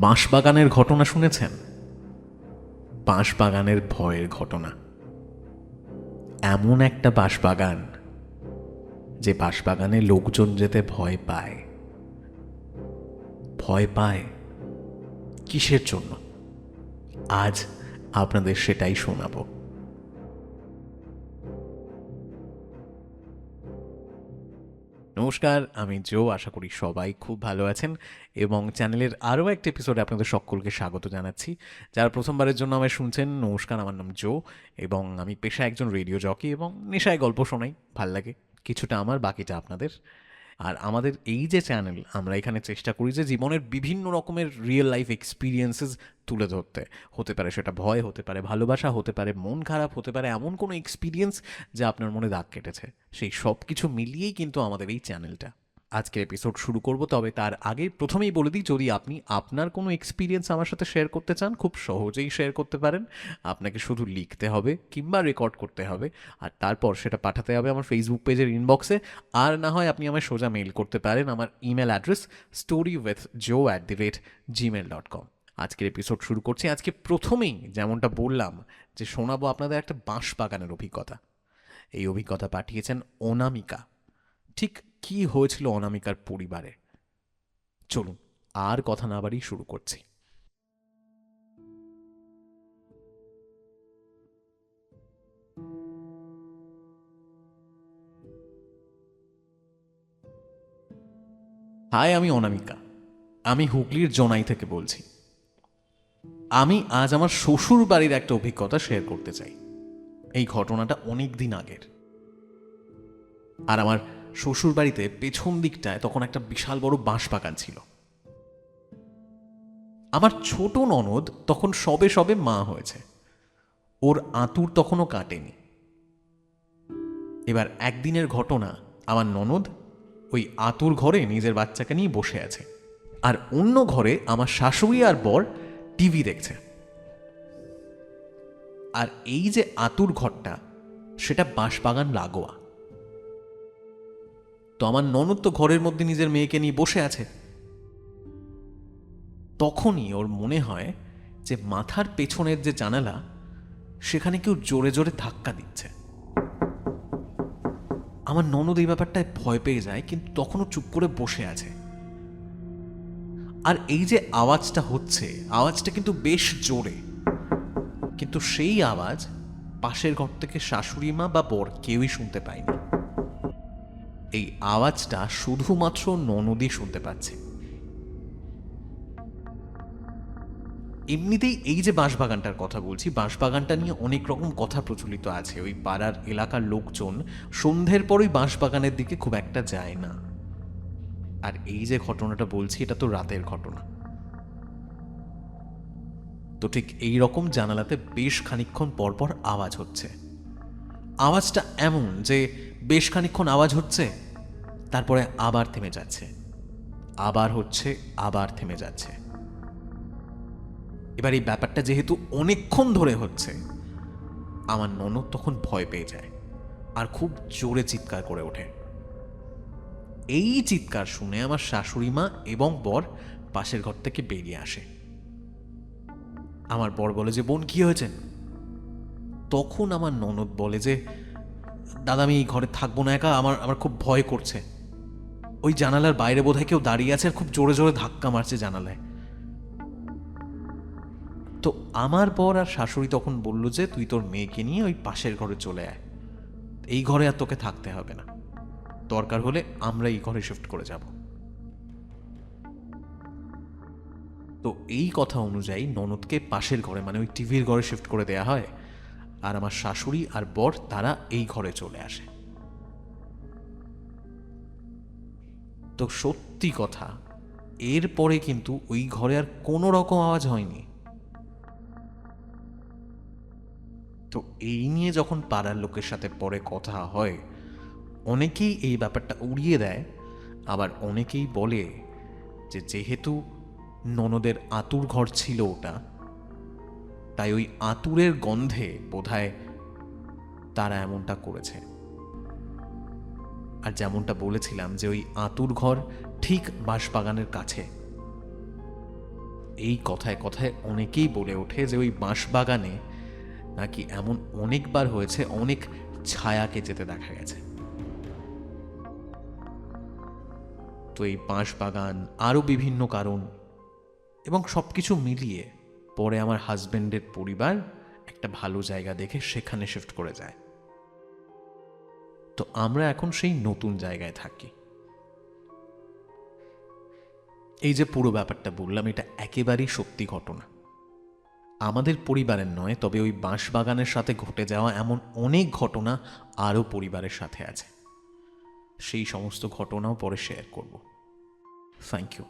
বাঁশবাগানের ঘটনা শুনেছেন? বাঁশবাগানের ভয়ের ঘটনা। এমন একটা বাঁশবাগান যে বাঁশবাগানে লোকজন যেতে ভয় পায়। ভয় পায় কিসের জন্য? আজ আপনাদের সেটাই শোনাবো। নমস্কার, আমি জো। আশা করি সবাই খুব ভালো আছেন এবং চ্যানেলের আরও একটা এপিসোডে আপনাদের সকলকে স্বাগত জানাচ্ছি। যারা প্রথমবারের জন্য আমায় শুনছেন, নমস্কার, আমার নাম জো এবং আমি পেশায় একজন রেডিও জকি এবং নেশায় গল্প শোনাই। ভাল লাগে, কিছুটা আমার, বাকিটা আপনাদের। আর আমাদের এই যে চ্যানেল, আমরা এখানে চেষ্টা করি যে জীবনের বিভিন্ন রকমের রিয়েল লাইফ এক্সপিরিয়েন্সেস তুলে ধরতে। হতে পারে সেটা ভয়, হতে পারে ভালোবাসা, হতে পারে মন খারাপ, হতে পারে এমন কোনো এক্সপিরিয়েন্স যা আপনার মনে দাগ কেটেছে। সেই সব কিছু মিলিয়েই কিন্তু আমাদের এই চ্যানেলটা। আজকের এপিসোড শুরু করব, তবে তার আগে প্রথমেই বলে দিই, যদি আপনি আপনার কোনো এক্সপিরিয়েন্স আমার সাথে শেয়ার করতে চান, খুব সহজেই শেয়ার করতে পারেন। আপনাকে শুধু লিখতে হবে কিংবা রেকর্ড করতে হবে, আর তারপর সেটা পাঠাতে হবে আমার ফেসবুক পেজের ইনবক্সে। আর না হয় আপনি আমায় সোজা মেইল করতে পারেন। আমার ইমেল অ্যাড্রেস storywithjoe@gmail.com। আজকের এপিসোড শুরু করছি। আজকে প্রথমেই যেমনটা বললাম যে শোনাবো আপনাদের একটা বাঁশবাগানের অভিজ্ঞতা। এই অভিজ্ঞতা পাঠিয়েছেন অনামিকা। ঠিক কি হয়েছিল অনামিকার পরিবারে, চলুন আর কথা না বাড়িয়ে শুরু করছি। হাই, আমি অনামিকা। আমি হুগলির জোনাই থেকে বলছি। আমি আজ আমার শ্বশুর বাড়ির একটা অভিজ্ঞতা শেয়ার করতে চাই। এই ঘটনাটা অনেক দিন আগের। আর আমার শ্বশুর বাড়িতে পেছন দিকটায় তখন একটা বিশাল বড় বাঁশবাগান ছিল। আমার ছোট ননদ তখন সবে সবে মা হয়েছে। ওর আঁতুর তখনও কাটেনি। এবার একদিনের ঘটনা, আমার ননদ ওই আঁতুর ঘরে নিজের বাচ্চাকে নিয়ে বসে আছে, আর অন্য ঘরে আমার শাশুড়ি আর বর টিভি দেখছে। আর এই যে আঁতুর ঘরটা, সেটা বাঁশবাগান লাগোয়া। তো আমার ননদ তো ঘরের মধ্যে নিজের মেয়েকে নিয়ে বসে আছে। তখনই ওর মনে হয় যে মাথার পেছনের যে জানালা, সেখানে কেউ জোরে জোরে ধাক্কা দিচ্ছে। আমার ননদ এই ব্যাপারটায় ভয় পেয়ে যায়, কিন্তু তখনও চুপ করে বসে আছে। আর এই যে আওয়াজটা হচ্ছে, আওয়াজটা কিন্তু বেশ জোরে। কিন্তু সেই আওয়াজ পাশের ঘর থেকে শাশুড়ি মা বা বর কেউই শুনতে পায়নি। এই আওয়াজটা শুধুমাত্র ননদই শুনতে পাচ্ছে। এমনিতেই এই যে বাঁশবাগানটার কথা বলছি, বাঁশবাগানটা নিয়ে অনেক রকম কথা প্রচলিত আছে। ওই পাড়ার এলাকার লোকজন সন্ধ্যের পরই বাঁশবাগানের দিকে খুব একটা যায় না। আর এই যে ঘটনাটা বলছি, এটা তো রাতের ঘটনা। তো ঠিক এই রকম জানালাতে বেশ খানিকক্ষণ পরপর আওয়াজ হচ্ছে। আওয়াজটা এমন যে বেশ খানিকক্ষণ আওয়াজ হচ্ছে, তারপরে আবার থেমে যাচ্ছে, আবার হচ্ছে, আবার থেমে যাচ্ছে। এবার এই ব্যাপারটা যেহেতু অনেকক্ষণ ধরে হচ্ছে, আমার ননদ তখন ভয় পেয়ে যায় আর খুব জোরে চিৎকার করে ওঠে। এই চিৎকার শুনে আমার শাশুড়ি মা এবং বর পাশের ঘর থেকে বেরিয়ে আসে। আমার বর বলে যে, বোন, কি হয়েছে? তখন আমার ননদ বলে যে, দাদা, আমি এই ঘরে থাকবো না একা, আমার আমার খুব ভয় করছে। ওই জানালার বাইরে বোধহয় কেউ দাঁড়িয়ে আছে আর খুব জোরে জোরে ধাক্কা মারছে জানালায়। তো আমার বর আর শাশুড়ি তখন বলল যে, তুই তোর মেয়েকে নিয়ে ওই পাশের ঘরে চলে আয়, এই ঘরে আর তোকে থাকতে হবে না, দরকার হলে আমরা এই ঘরে শিফট করে যাব। তো এই কথা অনুযায়ী ননদকে পাশের ঘরে, মানে ওই টিভির ঘরে শিফট করে দেয়া হয়, আর আমার শাশুড়ি আর বর তারা এই ঘরে চলে আসে। তো সত্যি কথা, এরপরে কিন্তু ওই ঘরে আর কোনো রকম আওয়াজ হয়নি। তো এই নিয়ে যখন পাড়ার লোকের সাথে পরে কথা হয়, অনেকেই এই ব্যাপারটা উড়িয়ে দেয়, আবার অনেকেই বলে যে যেহেতু ননদের আঁতুর ঘর ছিল ওটা, তাই ওই আঁতুরের গন্ধে বোধহয় তারা এমনটা করেছে। আর যেমনটা বলেছিলাম যে ওই আঁতুর ঘর ঠিক বাঁশবাগানের কাছে। এই কথায় কথায় অনেকেই বলে ওঠে যে ওই বাঁশবাগানে নাকি এমন অনেকবার হয়েছে অনেক ছায়াকে যেতে দেখা গেছে। তো এই বাঁশবাগান আরও বিভিন্ন কারণ এবং সব কিছু মিলিয়ে পরে আমার হাজব্যান্ডের পরিবার একটা ভালো জায়গা দেখে সেখানে শিফট করে যায়। তো আমরা এখন সেই নতুন জায়গায় থাকি। এই যে পুরো ব্যাপারটা বললাম, এটা একেবারেই সত্যি ঘটনা। আমাদের পরিবারের নয়, তবে ওই বাঁশবাগানের সাথে ঘটে যাওয়া এমন অনেক ঘটনা আরও পরিবারের সাথে আছে। সেই সমস্ত ঘটনাও পরে শেয়ার করব। Thank you.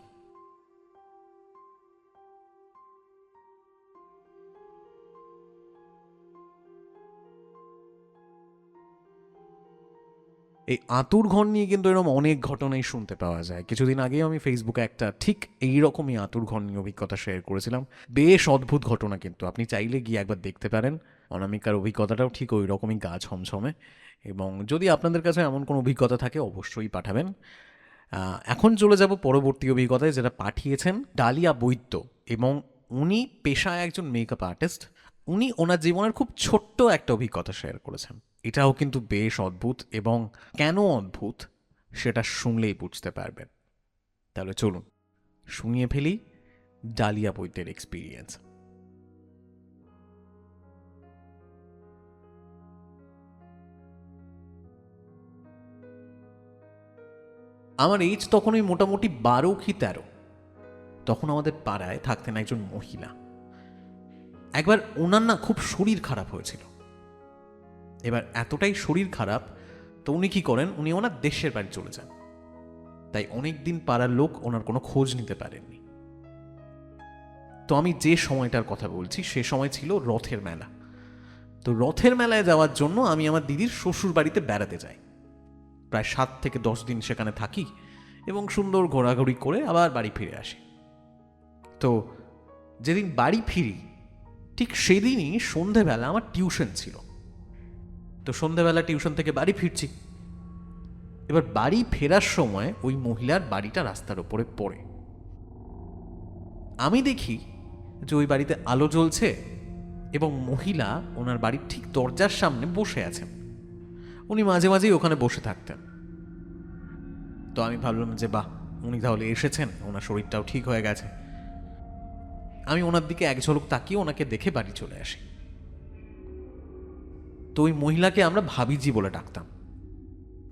এই আঁতুড় ঘর নিয়ে কিন্তু এরকম অনেক ঘটনাই শুনতে পাওয়া যায়। কিছুদিন আগেও আমি ফেসবুকে একটা ঠিক এইরকমই আঁতুড় ঘর নিয়ে অভিজ্ঞতা শেয়ার করেছিলাম। বেশ অদ্ভুত ঘটনা, কিন্তু আপনি চাইলে গিয়ে একবার দেখতে পারেন। অনামিকার অভিজ্ঞতাটাও ঠিক ওই রকমই গা ছমছমে। এবং যদি আপনাদের কাছে এমন কোনো অভিজ্ঞতা থাকে অবশ্যই পাঠাবেন। এখন চলে যাব পরবর্তী অভিজ্ঞতায়, যেটা পাঠিয়েছেন ডালিয়া বৈদ্য, এবং উনি পেশায় একজন মেকআপ আর্টিস্ট। উনি ওনার জীবনের খুব ছোট্ট একটা অভিজ্ঞতা শেয়ার করেছেন। এটাও কিন্তু বেশ অদ্ভুত, এবং কেন অদ্ভুত সেটা শুনলেই বুঝতে পারবেন। তাহলে চলুন শুনিয়ে ফেলি ডালিয়া বৈদ্যের এক্সপিরিয়েন্স। আমার এইজ তখন ওই মোটামুটি 12 কি 13। তখন আমাদের পাড়ায় থাকতেন একজন মহিলা। একবার ওনার না খুব শরীর খারাপ হয়েছিল। এবার এতটাই শরীর খারাপ, তো উনি কি করেন, উনি ওনার দেশের বাড়ি চলে যান। তাই অনেক দিন পাড়ার লোক ওনার কোনো খোঁজ নিতে পারেননি। তো আমি যে সময়টার কথা বলছি সে সময় ছিল রথের মেলা। তো রথের মেলায় যাওয়ার জন্য আমি আমার দিদির শ্বশুর বাড়িতে বেড়াতে যাই। প্রায় 7 থেকে 10 দিন সেখানে থাকি এবং সুন্দর ঘোরাঘুরি করে আবার বাড়ি ফিরে আসি। তো যেদিন বাড়ি ফিরি ঠিক সেদিনই সন্ধেবেলা আমার টিউশন ছিল। তো সন্ধেবেলা টিউশন থেকে বাড়ি ফিরছি। এবার বাড়ি ফেরার সময় ওই মহিলার বাড়িটা রাস্তার ওপরে পড়ে। আমি দেখি যে ওই বাড়িতে আলো জ্বলছে এবং মহিলা ওনার বাড়ির ঠিক দরজার সামনে বসে আছেন। উনি মাঝে মাঝেই ওখানে বসে থাকতেন। তো আমি ভাবলাম যে বাহ, উনি তাহলে এসেছেন, ওনার শরীরটাও ঠিক হয়ে গেছে। আমি ওনার দিকে এক ঝলক তাকিয়ে ওনাকে দেখে বাড়ি চলে আসি। তো ওই মহিলাকে আমরা ভাবিজি বলে ডাকতাম।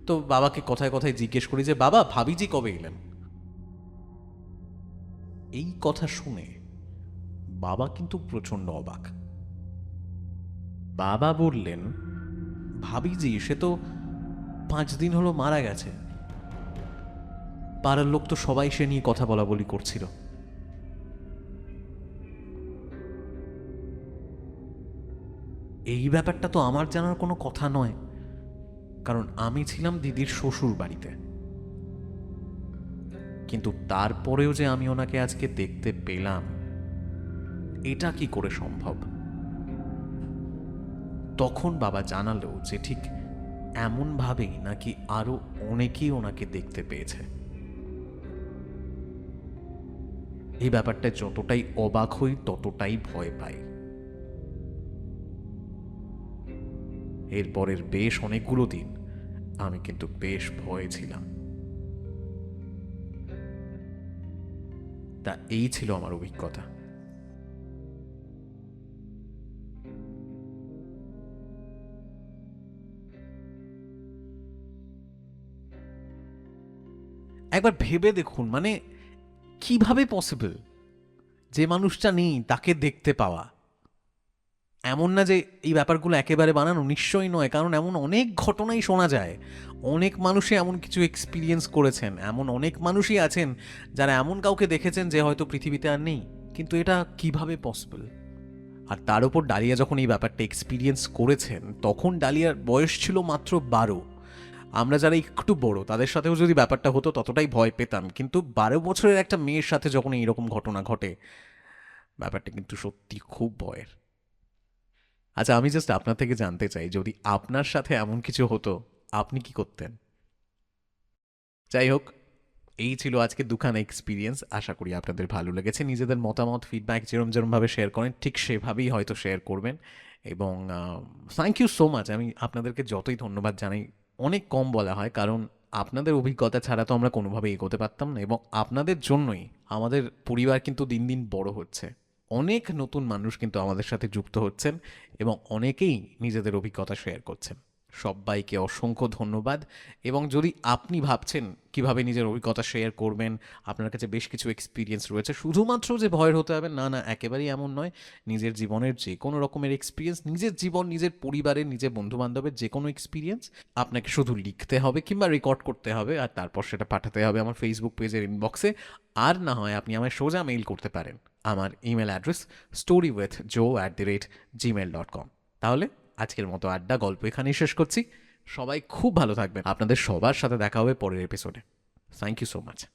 তো বাবাকে কথায় কথায় জিজ্ঞেস করি যে বাবা, ভাবিজি কবে এলেন? এই কথা শুনে বাবা কিন্তু প্রচন্ড অবাক। বাবা বললেন, ভাবিজি সে তো 5 দিন হলো মারা গেছে। পাড়ার লোক তো সবাই সে নিয়ে কথা বলা বলি করছিল। এই ব্যাপারটা তো আমার জানার কোনো কথা নয়, কারণ আমি ছিলাম দিদির শ্বশুর বাড়িতে। কিন্তু তারপরেও যে আমি ওনাকে আজকে দেখতে পেলাম, এটা কি করে সম্ভব? তখন বাবা জানালো যে ঠিক এমনভাবেই নাকি আরো অনেকেই ওনাকে দেখতে পেয়েছে। এই ব্যাপারটা যতটাই অবাক হই ততটাই ভয় পাই। এরপরের বেশ অনেকগুলো দিন আমি কিন্তু বেশ ভয়ে ছিলাম। তা এই ছিল আমার অভিজ্ঞতা। একবার ভেবে দেখুন, মানে কিভাবে পসিবল যে মানুষটা নেই তাকে দেখতে পাওয়া? এমন না যে এই ব্যাপারগুলো একেবারে বানানো, নিশ্চয়ই নয়, কারণ এমন অনেক ঘটনাই শোনা যায়। অনেক মানুষই এমন কিছু এক্সপিরিয়েন্স করেছেন, এমন অনেক মানুষই আছেন যারা এমন কাউকে দেখেছেন যে হয়তো পৃথিবীতে আর নেই। কিন্তু এটা কিভাবে পসিবল? আর তার উপর ডালিয়া যখন এই ব্যাপারটা এক্সপিরিয়েন্স করেছেন তখন ডালিয়ার বয়স ছিল মাত্র 12। আমরা যারা একটু বড় তাদের সাথেও যদি ব্যাপারটা হতো ততটাই ভয় পেতাম, কিন্তু 12 বছরের একটা মেয়ের সাথে যখন এইরকম ঘটনা ঘটে, ব্যাপারটা কিন্তু সত্যি খুব ভয়ের। আচ্ছা, আমি জাস্ট আপনার থেকে জানতে চাই, যদি আপনার সাথে এমন কিছু হতো আপনি কি করতেন? যাই হোক, এই ছিল আজকে দুখানা এক্সপিরিয়েন্স। আশা করি আপনাদের ভালো লেগেছে। নিজেদের মতামত, ফিডব্যাক যেরমভাবে শেয়ার করেন ঠিক সেভাবেই হয়তো শেয়ার করবেন। এবং থ্যাংক ইউ সো মাচ। আমি আপনাদেরকে যতই ধন্যবাদ জানাই অনেক কম বলা হয়, কারণ আপনাদের অভিজ্ঞতা ছাড়া তো আমরা কোনোভাবে এগোতে পারতাম না, এবং আপনাদের জন্যই আমাদের পরিবার কিন্তু দিন দিন বড় হচ্ছে। অনেক নতুন মানুষ কিন্তু আমাদের সাথে যুক্ত হচ্ছেন এবং অনেকেই নিজেদের অভিজ্ঞতা শেয়ার করছেন। সবাইকে অসংখ্য ধন্যবাদ। এবং যদি আপনি ভাবছেন কিভাবে নিজের অভিজ্ঞতা শেয়ার করবেন, আপনার কাছে বেশ কিছু এক্সপিরিয়েন্স রয়েছে, শুধুমাত্র যে ভয়ের হতে হবে না, না, একেবারেই এমন নয়। নিজের জীবনের যে কোনো রকমের এক্সপিরিয়েন্স, নিজের জীবন, নিজের পরিবারের, নিজের বন্ধুবান্ধবের যে কোনো এক্সপিরিয়েন্স আপনাকে শুধু লিখতে হবে কিংবা রেকর্ড করতে হবে, আর তারপর সেটা পাঠাতে হবে আমার ফেসবুক পেজের ইনবক্সে। আর না হয় আপনি আমায় সোজা মেইল করতে পারেন। আমার ইমেল অ্যাড্রেস storywithjoe@gmail.com। তাহলে আজকের মতো আড্ডা গল্প এখানেই শেষ করছি। সবাই খুব ভালো থাকবেন। আপনাদের সবার সাথে দেখা হবে পরের এপিসোডে। Thank you so much.